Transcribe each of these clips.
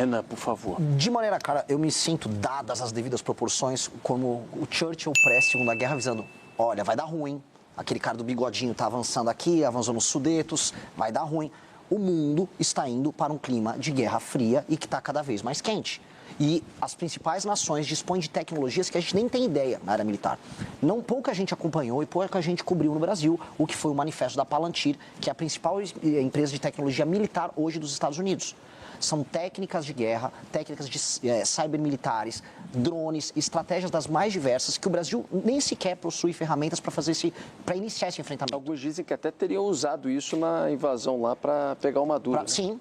Renan, por favor. De maneira clara, eu me sinto, dadas as devidas proporções, como o Churchill pré-Segunda Guerra avisando, olha, vai dar ruim. Aquele cara do bigodinho está avançando aqui, avançou nos Sudetos, vai dar ruim. O mundo está indo para um clima de guerra fria e que está cada vez mais quente. E as principais nações dispõem de tecnologias que a gente nem tem ideia na área militar. Não pouca gente acompanhou e pouca gente cobriu no Brasil o que foi o manifesto da Palantir, que é a principal empresa de tecnologia militar hoje dos Estados Unidos. São técnicas de guerra, técnicas de cybermilitares, drones, estratégias das mais diversas que o Brasil nem sequer possui ferramentas para iniciar esse enfrentamento. Alguns dizem que até teriam usado isso na invasão lá para pegar o Maduro. Sim.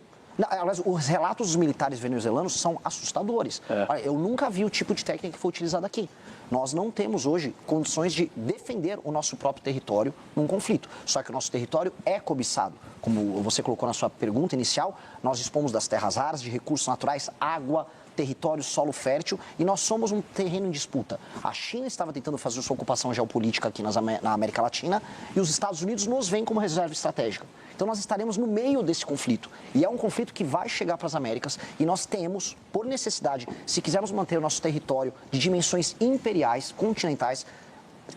Aliás, os relatos dos militares venezuelanos são assustadores. Olha, eu nunca vi o tipo de técnica que foi utilizada aqui. Nós não temos hoje condições de defender o nosso próprio território num conflito. Só que o nosso território é cobiçado. Como você colocou na sua pergunta inicial, nós dispomos das terras raras, de recursos naturais, água, território, solo fértil, e nós somos um terreno em disputa. A China estava tentando fazer sua ocupação geopolítica aqui na América Latina e os Estados Unidos nos veem como reserva estratégica. Então nós estaremos no meio desse conflito. E é um conflito que vai chegar para as Américas e nós temos, por necessidade, se quisermos manter o nosso território de dimensões imperiais, continentais,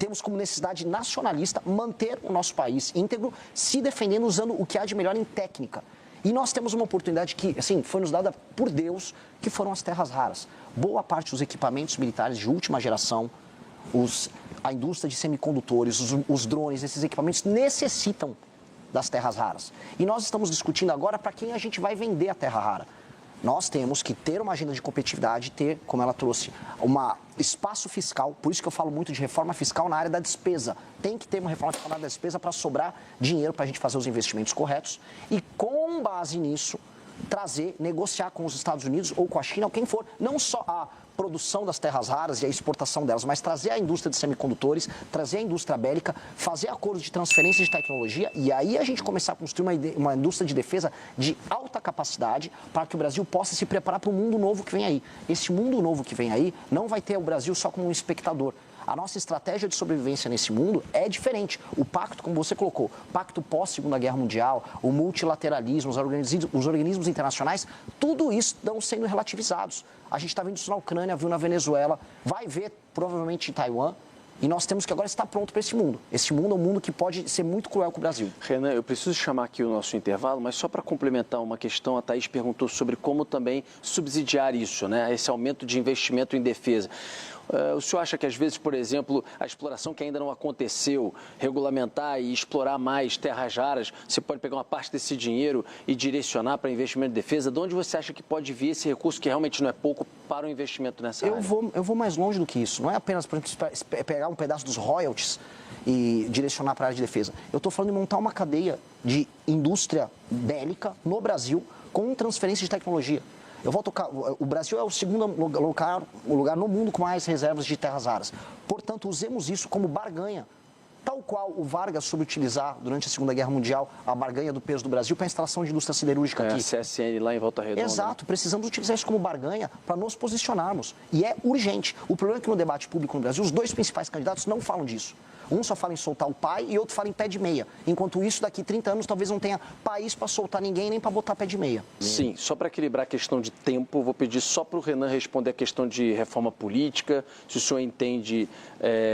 temos como necessidade nacionalista manter o nosso país íntegro, se defendendo usando o que há de melhor em técnica. E nós temos uma oportunidade que, assim, foi nos dada por Deus, que foram as terras raras. Boa parte dos equipamentos militares de última geração, a indústria de semicondutores, os drones, esses equipamentos necessitam das terras raras. E nós estamos discutindo agora para quem a gente vai vender a terra rara. Nós temos que ter uma agenda de competitividade, ter, como ela trouxe, um espaço fiscal, por isso que eu falo muito de reforma fiscal na área da despesa. Tem que ter uma reforma fiscal na área da despesa para sobrar dinheiro para a gente fazer os investimentos corretos e, com base nisso, negociar com os Estados Unidos ou com a China, ou quem for, não só a produção das terras raras e a exportação delas, mas trazer a indústria de semicondutores, trazer a indústria bélica, fazer acordos de transferência de tecnologia e aí a gente começar a construir uma indústria de defesa de alta capacidade para que o Brasil possa se preparar para o mundo novo que vem aí. Esse mundo novo que vem aí não vai ter o Brasil só como um espectador. A nossa estratégia de sobrevivência nesse mundo é diferente. O pacto, como você colocou, pacto pós-Segunda Guerra Mundial, o multilateralismo, os organismos internacionais, tudo isso estão sendo relativizados. A gente está vendo isso na Ucrânia, viu na Venezuela, vai ver provavelmente em Taiwan. E nós temos que agora estar pronto para esse mundo. Esse mundo é um mundo que pode ser muito cruel com o Brasil. Renan, eu preciso chamar aqui o nosso intervalo, mas só para complementar uma questão, a Thaís perguntou sobre como também subsidiar isso, né? Esse aumento de investimento em defesa. O senhor acha que, às vezes, por exemplo, a exploração que ainda não aconteceu, regulamentar e explorar mais terras raras, você pode pegar uma parte desse dinheiro e direcionar para investimento em defesa? De onde você acha que pode vir esse recurso, que realmente não é pouco, para o investimento nessa área? Eu vou mais longe do que isso. Não é apenas, por exemplo, pegar um pedaço dos royalties e direcionar para a área de defesa. Eu estou falando de montar uma cadeia de indústria bélica no Brasil com transferência de tecnologia. O Brasil é o segundo lugar no mundo com mais reservas de terras raras. Portanto, usemos isso como barganha. Tal qual o Vargas soube utilizar durante a Segunda Guerra Mundial a barganha do peso do Brasil para a instalação de indústria siderúrgica aqui. A CSN lá em Volta Redonda. Exato, precisamos utilizar isso como barganha para nos posicionarmos. E é urgente. O problema é que no debate público no Brasil, os dois principais candidatos não falam disso. Um só fala em soltar o pai e outro fala em pé de meia. Enquanto isso, daqui 30 anos, talvez não tenha país para soltar ninguém nem para botar pé de meia. Sim, só para equilibrar a questão de tempo, vou pedir só para o Renan responder a questão de reforma política, se o senhor entende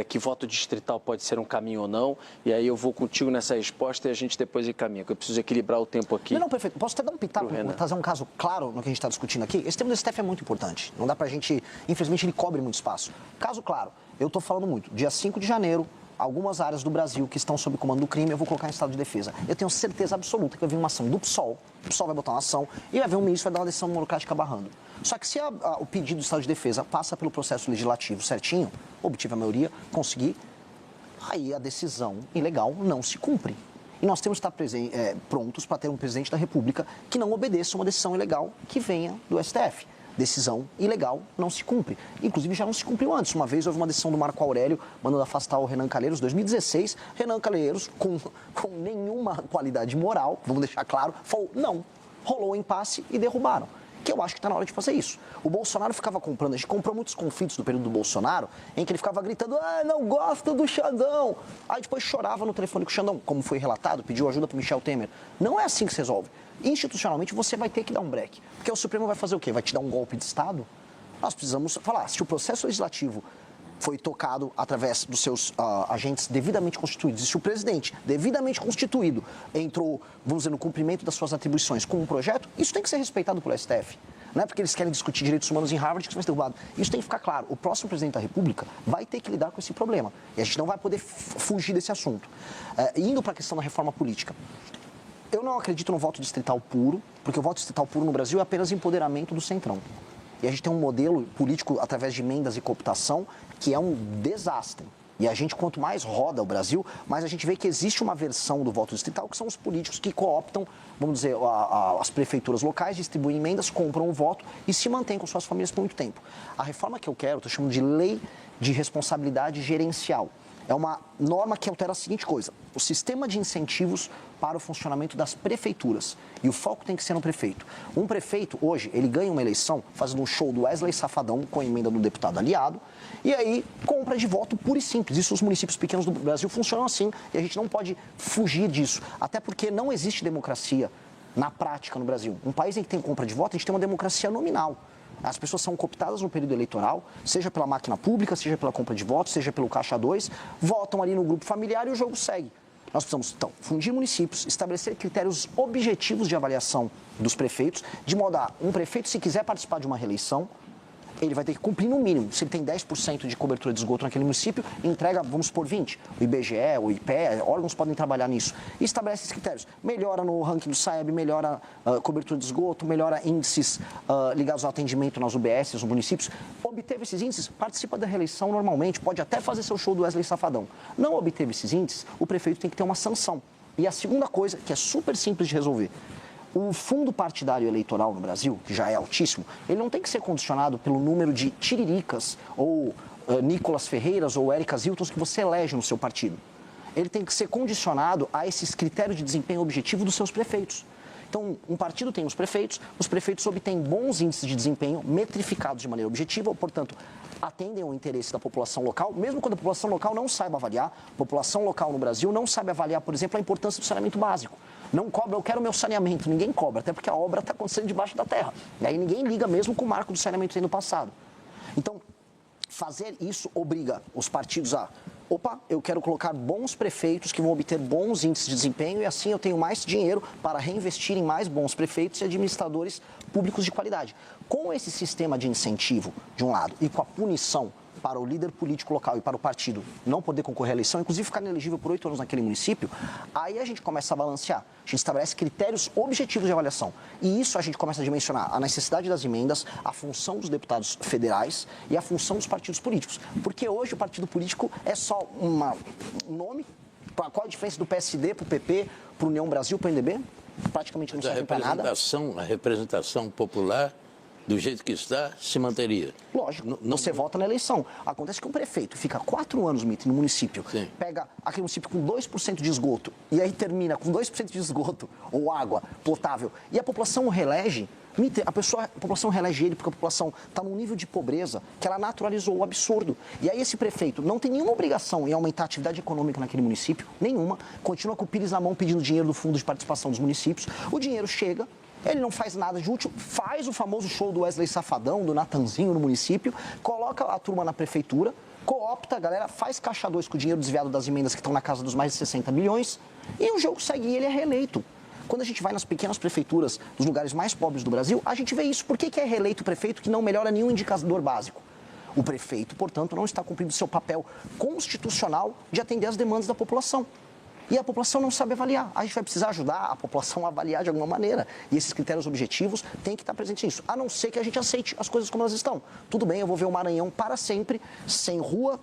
que voto distrital pode ser um caminho ou não, e aí eu vou contigo nessa resposta e a gente depois encaminha, porque eu preciso equilibrar o tempo aqui. Não, perfeito. Posso até dar um pitaco, trazer um caso claro no que a gente está discutindo aqui? Esse tema do STF é muito importante. Não dá para a gente, infelizmente, ele cobre muito espaço. Caso claro, eu estou falando muito, dia 5 de janeiro, algumas áreas do Brasil que estão sob comando do crime, eu vou colocar em estado de defesa. Eu tenho certeza absoluta que vai vir uma ação do PSOL, o PSOL vai botar uma ação e vai vir um ministro vai dar uma decisão monocrática barrando. Só que se o pedido do estado de defesa passa pelo processo legislativo certinho, obtive a maioria, conseguir, aí a decisão ilegal não se cumpre. E nós temos que estar prontos para ter um presidente da República que não obedeça uma decisão ilegal que venha do STF. Decisão ilegal não se cumpre. Inclusive, já não se cumpriu antes. Uma vez houve uma decisão do Marco Aurélio mandando afastar o Renan Calheiros, 2016. Renan Calheiros, com nenhuma qualidade moral, vamos deixar claro, falou não. Rolou o impasse e derrubaram. Que eu acho que está na hora de fazer isso. O Bolsonaro ficava comprando, a gente comprou muitos conflitos do período do Bolsonaro, em que ele ficava gritando, não gosto do Xandão. Aí depois chorava no telefone com o Xandão, como foi relatado, pediu ajuda para o Michel Temer. Não é assim que se resolve. institucionalmente você vai ter que dar um break. Porque o Supremo vai fazer o quê? Vai te dar um golpe de Estado? Nós precisamos falar, se o processo legislativo foi tocado através dos seus agentes devidamente constituídos, e se o presidente, devidamente constituído, entrou, vamos dizer, no cumprimento das suas atribuições com um projeto, isso tem que ser respeitado pelo STF. Não é porque eles querem discutir direitos humanos em Harvard que isso vai ser derrubado. Isso tem que ficar claro. O próximo presidente da República vai ter que lidar com esse problema. E a gente não vai poder fugir desse assunto. Indo para a questão da reforma política. Eu não acredito no voto distrital puro, porque o voto distrital puro no Brasil é apenas empoderamento do centrão. E a gente tem um modelo político através de emendas e cooptação que é um desastre. E a gente, quanto mais roda o Brasil, mais a gente vê que existe uma versão do voto distrital, que são os políticos que cooptam, vamos dizer, as prefeituras locais, distribuem emendas, compram o voto e se mantêm com suas famílias por muito tempo. A reforma que eu quero, estou chamando de lei de responsabilidade gerencial. É uma norma que altera a seguinte coisa: o sistema de incentivos para o funcionamento das prefeituras. E o foco tem que ser no prefeito. Um prefeito, hoje, ele ganha uma eleição fazendo um show do Wesley Safadão com a emenda do deputado aliado, e aí compra de voto puro e simples. Isso os municípios pequenos do Brasil funcionam assim, e a gente não pode fugir disso. Até porque não existe democracia na prática no Brasil. Um país em que tem compra de voto, a gente tem uma democracia nominal. As pessoas são cooptadas no período eleitoral, seja pela máquina pública, seja pela compra de votos, seja pelo Caixa 2, votam ali no grupo familiar e o jogo segue. Nós precisamos, então, fundir municípios, estabelecer critérios objetivos de avaliação dos prefeitos, de modo a um prefeito, se quiser participar de uma reeleição, ele vai ter que cumprir no mínimo. Se ele tem 10% de cobertura de esgoto naquele município, entrega, vamos supor, 20%. O IBGE, o IPE, órgãos podem trabalhar nisso. E estabelece esses critérios. Melhora no ranking do SAEB, melhora a cobertura de esgoto, melhora índices ligados ao atendimento nas UBS, nos municípios. Obteve esses índices, participa da reeleição normalmente, pode até fazer seu show do Wesley Safadão. Não obteve esses índices, o prefeito tem que ter uma sanção. E a segunda coisa, que é super simples de resolver: o fundo partidário eleitoral no Brasil, que já é altíssimo, ele não tem que ser condicionado pelo número de tiriricas ou Nicolas Ferreiras ou Érica Ziltons que você elege no seu partido. Ele tem que ser condicionado a esses critérios de desempenho objetivo dos seus prefeitos. Então, um partido tem os prefeitos obtêm bons índices de desempenho, metrificados de maneira objetiva, portanto, atendem ao interesse da população local, mesmo quando a população local não saiba avaliar. A população local no Brasil não sabe avaliar, por exemplo, a importância do saneamento básico. Não cobra, eu quero meu saneamento, ninguém cobra, até porque a obra está acontecendo debaixo da terra. E aí ninguém liga mesmo com o marco do saneamento sendo passado. Então, fazer isso obriga os partidos a: opa, eu quero colocar bons prefeitos que vão obter bons índices de desempenho e assim eu tenho mais dinheiro para reinvestir em mais bons prefeitos e administradores públicos de qualidade. Com esse sistema de incentivo, de um lado, e com a punição para o líder político local e para o partido não poder concorrer à eleição, inclusive ficar inelegível por 8 anos naquele município, aí a gente começa a balancear. A gente estabelece critérios objetivos de avaliação. E isso a gente começa a dimensionar a necessidade das emendas, a função dos deputados federais e a função dos partidos políticos. Porque hoje o partido político é só um nome. Qual a diferença do PSD para o PP, para o União Brasil, para o MDB? Praticamente não serve para nada. A representação popular, do jeito que está, se manteria. Lógico, você vota na eleição. Acontece que o prefeito fica 4 anos, no município, Sim. Pega aquele município com 2% de esgoto, e aí termina com 2% de esgoto, ou água potável, e a população o reelege. A população reelege ele porque a população está num nível de pobreza que ela naturalizou o absurdo. E aí esse prefeito não tem nenhuma obrigação em aumentar a atividade econômica naquele município, nenhuma, continua com o pires na mão pedindo dinheiro do fundo de participação dos municípios, o dinheiro chega, ele não faz nada de útil, faz o famoso show do Wesley Safadão, do Natanzinho no município, coloca a turma na prefeitura, coopta a galera, faz caixa 2 com o dinheiro desviado das emendas que estão na casa dos mais de 60 milhões e o jogo segue e ele é reeleito. Quando a gente vai nas pequenas prefeituras dos lugares mais pobres do Brasil, a gente vê isso. Por que é reeleito o prefeito que não melhora nenhum indicador básico? O prefeito, portanto, não está cumprindo seu papel constitucional de atender às demandas da população. E a população não sabe avaliar. A gente vai precisar ajudar a população a avaliar de alguma maneira. E esses critérios objetivos têm que estar presentes nisso. A não ser que a gente aceite as coisas como elas estão. Tudo bem, eu vou ver o Maranhão para sempre, sem rua,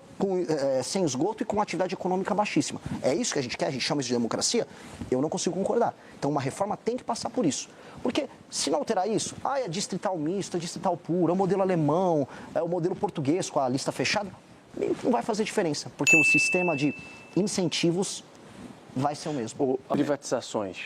sem esgoto e com atividade econômica baixíssima. É isso que a gente quer? A gente chama isso de democracia? Eu não consigo concordar. Então, uma reforma tem que passar por isso. Porque, se não alterar isso, é distrital misto, é distrital puro, é o modelo alemão, é o modelo português com a lista fechada, não vai fazer diferença. Porque o sistema de incentivos vai ser o mesmo. Privatizações.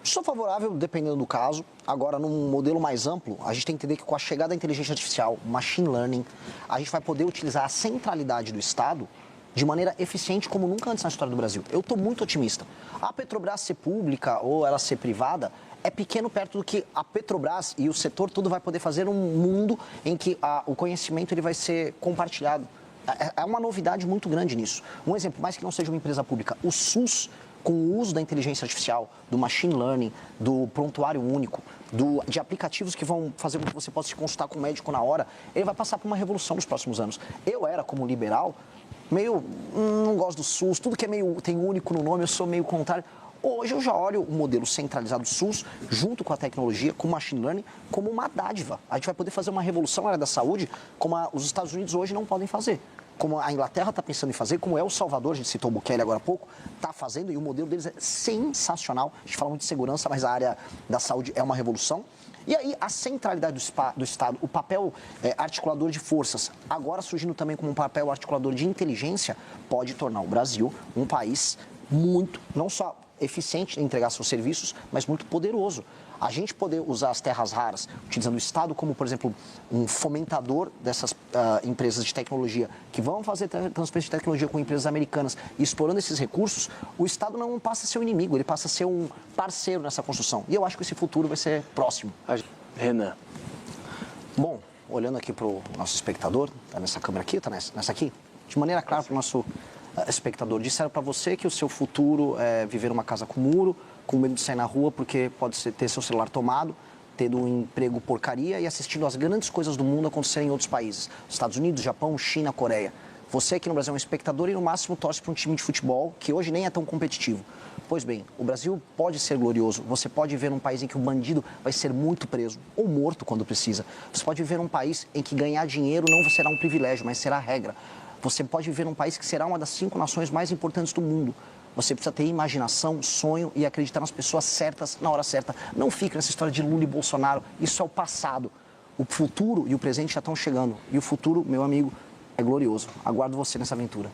Sou favorável, dependendo do caso. Agora, num modelo mais amplo, a gente tem que entender que com a chegada da inteligência artificial, machine learning, a gente vai poder utilizar a centralidade do Estado de maneira eficiente como nunca antes na história do Brasil. Eu estou muito otimista. A Petrobras ser pública ou ela ser privada é pequeno perto do que a Petrobras e o setor todo vai poder fazer num mundo em que o conhecimento ele vai ser compartilhado. É uma novidade muito grande nisso. Um exemplo, mais que não seja uma empresa pública, o SUS, com o uso da inteligência artificial, do machine learning, do prontuário único, de aplicativos que vão fazer com que você possa se consultar com o médico na hora, ele vai passar por uma revolução nos próximos anos. Eu era, como liberal, meio, não gosto do SUS, tudo que é meio, tem único no nome, eu sou meio contrário. Hoje eu já olho o modelo centralizado do SUS, junto com a tecnologia, com o machine learning, como uma dádiva. A gente vai poder fazer uma revolução na área da saúde, como os Estados Unidos hoje não podem fazer. Como a Inglaterra está pensando em fazer, como El Salvador, a gente citou o Bukele agora há pouco, está fazendo, e o modelo deles é sensacional. A gente fala muito de segurança, mas a área da saúde é uma revolução. E aí, a centralidade do Estado, o papel articulador de forças, agora surgindo também como um papel articulador de inteligência, pode tornar o Brasil um país muito, não só eficiente em entregar seus serviços, mas muito poderoso. A gente poder usar as terras raras, utilizando o Estado como, por exemplo, um fomentador dessas empresas de tecnologia que vão fazer transferência de tecnologia com empresas americanas e explorando esses recursos, o Estado não passa a ser um inimigo, ele passa a ser um parceiro nessa construção. E eu acho que esse futuro vai ser próximo. Renan. Bom, olhando aqui para o nosso espectador, tá nessa câmera aqui, tá nessa aqui, de maneira clara para o nosso espectador, disseram para você que o seu futuro é viver uma casa com muro, com medo de sair na rua porque pode ter seu celular tomado, tendo um emprego porcaria e assistindo as grandes coisas do mundo acontecerem em outros países. Estados Unidos, Japão, China, Coreia. Você aqui no Brasil é um espectador e no máximo torce para um time de futebol que hoje nem é tão competitivo. Pois bem, o Brasil pode ser glorioso. Você pode viver num país em que o bandido vai ser muito preso ou morto quando precisa. Você pode viver num país em que ganhar dinheiro não será um privilégio, mas será a regra. Você pode viver num país que será uma das 5 nações mais importantes do mundo. Você precisa ter imaginação, sonho e acreditar nas pessoas certas na hora certa. Não fique nessa história de Lula e Bolsonaro. Isso é o passado. O futuro e o presente já estão chegando. E o futuro, meu amigo, é glorioso. Aguardo você nessa aventura.